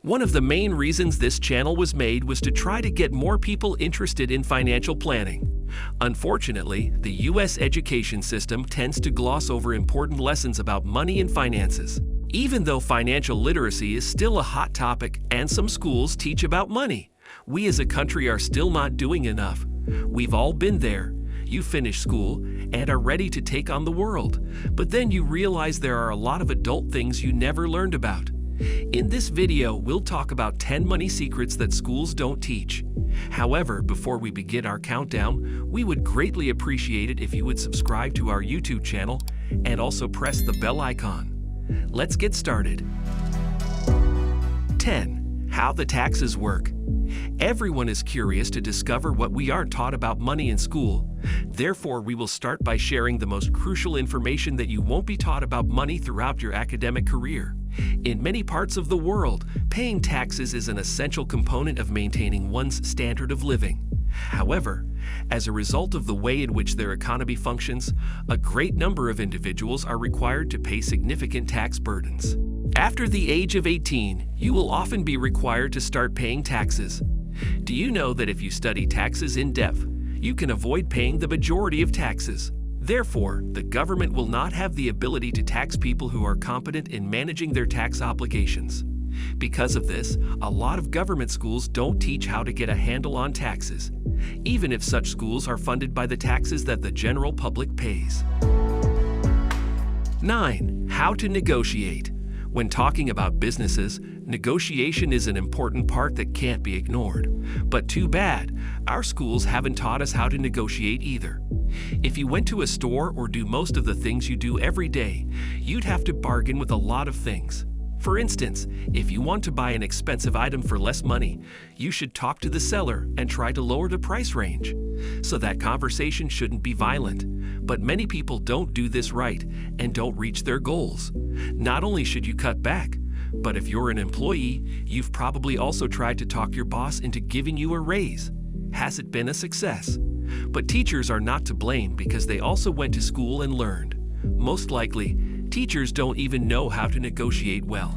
One of the main reasons this channel was made was to try to get more people interested in financial planning. Unfortunately, the U.S. education system tends to gloss over important lessons about money and finances. Even though financial literacy is still a hot topic and some schools teach about money, we as a country are still not doing enough. We've all been there. You finish school and are ready to take on the world, but then you realize there are a lot of adult things you never learned about. In this video, we'll talk about 10 money secrets that schools don't teach. However, before we begin our countdown, we would greatly appreciate it if you would subscribe to our YouTube channel and also press the bell icon. Let's get started. 10. How the taxes work. Everyone is curious to discover what we aren't taught about money in school. Therefore, we will start by sharing the most crucial information that you won't be taught about money throughout your academic career. In many parts of the world, paying taxes is an essential component of maintaining one's standard of living. However, as a result of the way in which their economy functions, a great number of individuals are required to pay significant tax burdens. After the age of 18, you will often be required to start paying taxes. Do you know that if you study taxes in depth, you can avoid paying the majority of taxes? Therefore, the government will not have the ability to tax people who are competent in managing their tax obligations. Because of this, a lot of government schools don't teach how to get a handle on taxes, even if such schools are funded by the taxes that the general public pays. 9. How to negotiate. When talking about businesses, negotiation is an important part that can't be ignored. But too bad, our schools haven't taught us how to negotiate either. If you went to a store or do most of the things you do every day, you'd have to bargain with a lot of things. For instance, if you want to buy an expensive item for less money, you should talk to the seller and try to lower the price range. So that conversation shouldn't be violent. But many people don't do this right and don't reach their goals. Not only should you cut back, but if you're an employee, you've probably also tried to talk your boss into giving you a raise. Has it been a success? But teachers are not to blame because they also went to school and learned. Most likely, teachers don't even know how to negotiate well.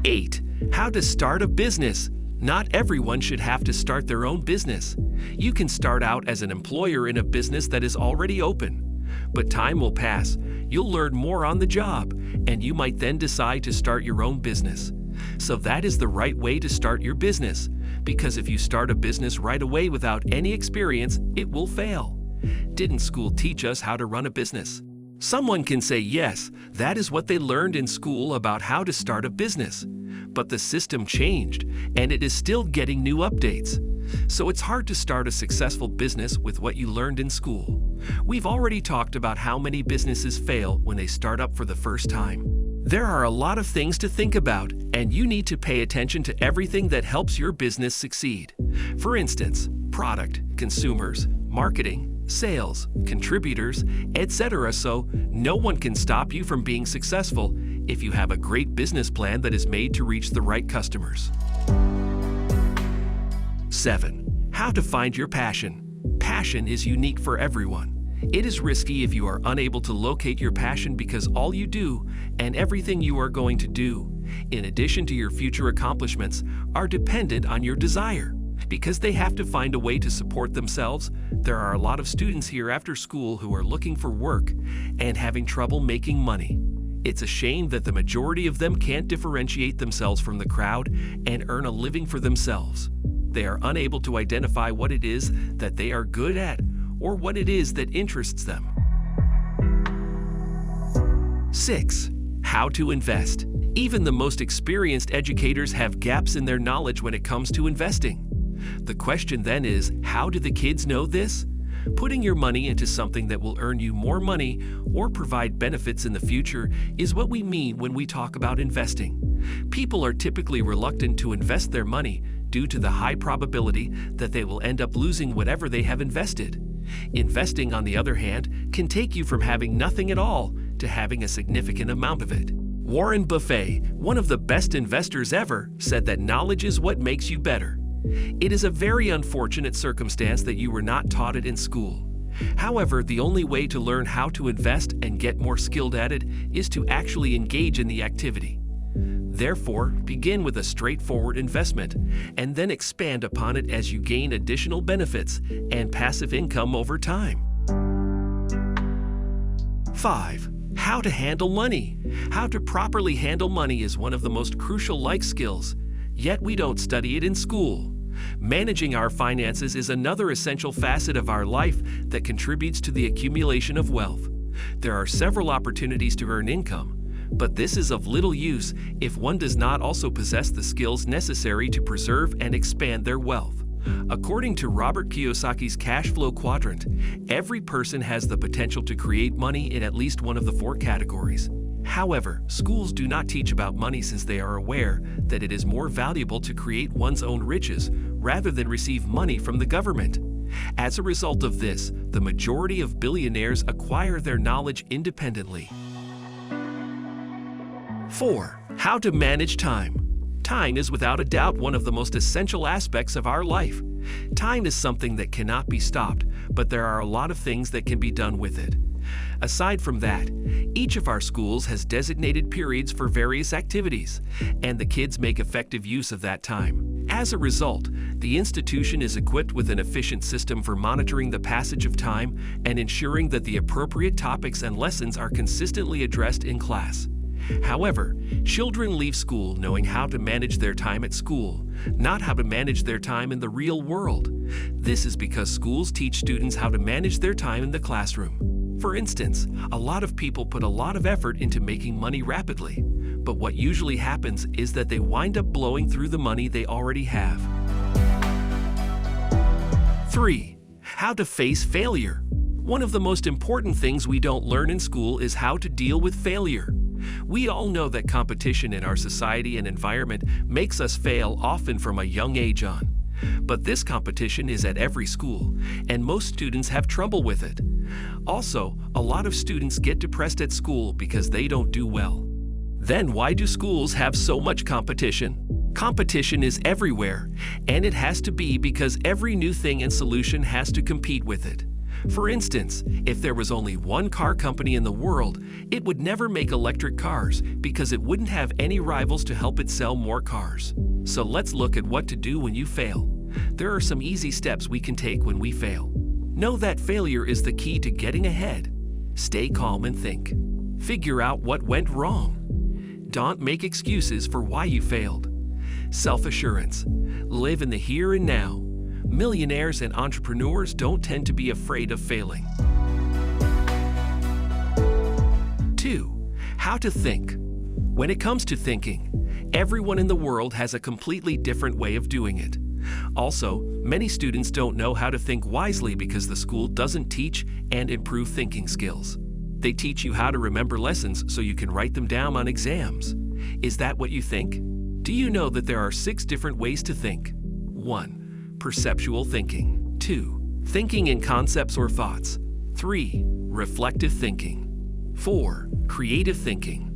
8. How to start a business. Not everyone should have to start their own business. You can start out as an employer in a business that is already open. But time will pass, you'll learn more on the job, and you might then decide to start your own business. So that is the right way to start your business, because if you start a business right away without any experience, it will fail. Didn't school teach us how to run a business? Someone can say yes, that is what they learned in school about how to start a business. But the system changed, and it is still getting new updates. So it's hard to start a successful business with what you learned in school. We've already talked about how many businesses fail when they start up for the first time. There are a lot of things to think about, and you need to pay attention to everything that helps your business succeed. For instance, product, consumers, marketing, sales, contributors, etc. So no one can stop you from being successful if you have a great business plan that is made to reach the right customers. 7. How to find your passion. Passion is unique for everyone. It is risky if you are unable to locate your passion because all you do and everything you are going to do, in addition to your future accomplishments, are dependent on your desire. Because they have to find a way to support themselves, there are a lot of students here after school who are looking for work and having trouble making money. It's a shame that the majority of them can't differentiate themselves from the crowd and earn a living for themselves. They are unable to identify what it is that they are good at or what it is that interests them. 6. How to invest. Even the most experienced educators have gaps in their knowledge when it comes to investing. The question then is, how do the kids know this? Putting your money into something that will earn you more money or provide benefits in the future is what we mean when we talk about investing. People are typically reluctant to invest their money due to the high probability that they will end up losing whatever they have invested. Investing, on the other hand, can take you from having nothing at all to having a significant amount of it. Warren Buffett, one of the best investors ever, said that knowledge is what makes you better. It is a very unfortunate circumstance that you were not taught it in school. However, the only way to learn how to invest and get more skilled at it is to actually engage in the activity. Therefore, begin with a straightforward investment and then expand upon it as you gain additional benefits and passive income over time. 5. How to handle money. How to properly handle money is one of the most crucial life skills, yet we don't study it in school. Managing our finances is another essential facet of our life that contributes to the accumulation of wealth. There are several opportunities to earn income, but this is of little use if one does not also possess the skills necessary to preserve and expand their wealth. According to Robert Kiyosaki's cash flow quadrant, every person has the potential to create money in at least one of the 4 categories. However, schools do not teach about money since they are aware that it is more valuable to create one's own riches rather than receive money from the government. As a result of this, the majority of billionaires acquire their knowledge independently. 4. How to manage time. Time is without a doubt one of the most essential aspects of our life. Time is something that cannot be stopped, but there are a lot of things that can be done with it. Aside from that, each of our schools has designated periods for various activities, and the kids make effective use of that time. As a result, the institution is equipped with an efficient system for monitoring the passage of time and ensuring that the appropriate topics and lessons are consistently addressed in class. However, children leave school knowing how to manage their time at school, not how to manage their time in the real world. This is because schools teach students how to manage their time in the classroom. For instance, a lot of people put a lot of effort into making money rapidly, but what usually happens is that they wind up blowing through the money they already have. 3. How to face failure. One of the most important things we don't learn in school is how to deal with failure. We all know that competition in our society and environment makes us fail often from a young age on. But this competition is at every school, and most students have trouble with it. Also, a lot of students get depressed at school because they don't do well. Then why do schools have so much competition? Competition is everywhere, and it has to be because every new thing and solution has to compete with it. For instance, if there was only one car company in the world, it would never make electric cars because it wouldn't have any rivals to help it sell more cars. So let's look at what to do when you fail. There are some easy steps we can take when we fail. Know that failure is the key to getting ahead. Stay calm and think. Figure out what went wrong. Don't make excuses for why you failed. Self-assurance. Live in the here and now. Millionaires and entrepreneurs don't tend to be afraid of failing. 2. How to think. When it comes to thinking, everyone in the world has a completely different way of doing it. Also, many students don't know how to think wisely because the school doesn't teach and improve thinking skills. They teach you how to remember lessons so you can write them down on exams. Is that what you think? Do you know that there are 6 different ways to think? 1. Perceptual thinking. 2. Thinking in concepts or thoughts. 3. Reflective thinking. 4. Creative thinking.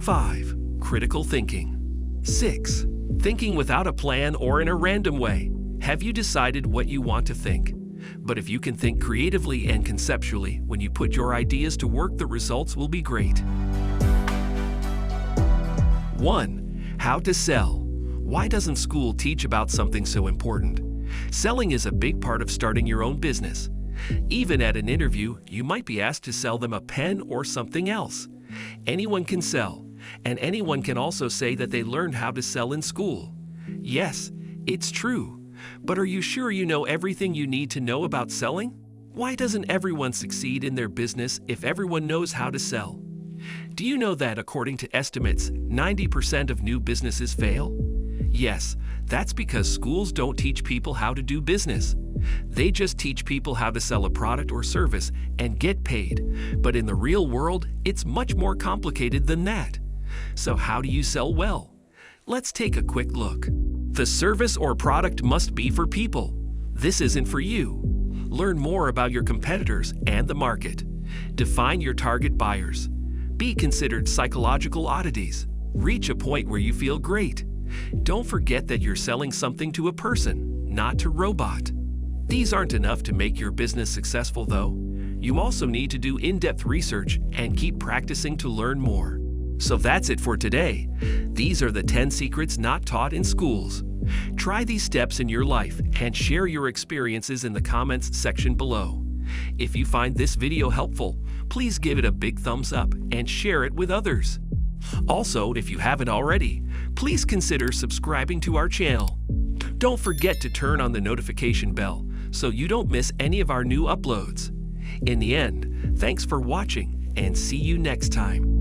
5. Critical thinking. 6. Thinking without a plan or in a random way. Have you decided what you want to think? But if you can think creatively and conceptually, when you put your ideas to work, the results will be great. 1. How to sell. Why doesn't school teach about something so important? Selling is a big part of starting your own business. Even at an interview, you might be asked to sell them a pen or something else. Anyone can sell, and anyone can also say that they learned how to sell in school. Yes, it's true. But are you sure you know everything you need to know about selling? Why doesn't everyone succeed in their business if everyone knows how to sell? Do you know that according to estimates, 90% of new businesses fail? Yes, that's because schools don't teach people how to do business. They just teach people how to sell a product or service and get paid. But in the real world, it's much more complicated than that. So how do you sell well? Let's take a quick look. The service or product must be for people. This isn't for you. Learn more about your competitors and the market. Define your target buyers. Be considered psychological oddities. Reach a point where you feel great. Don't forget that you're selling something to a person, not to a robot. These aren't enough to make your business successful, though. You also need to do in-depth research and keep practicing to learn more. So that's it for today. These are the 10 secrets not taught in schools. Try these steps in your life and share your experiences in the comments section below. If you find this video helpful, please give it a big thumbs up and share it with others. Also, if you haven't already, please consider subscribing to our channel. Don't forget to turn on the notification bell so you don't miss any of our new uploads. In the end, thanks for watching and see you next time.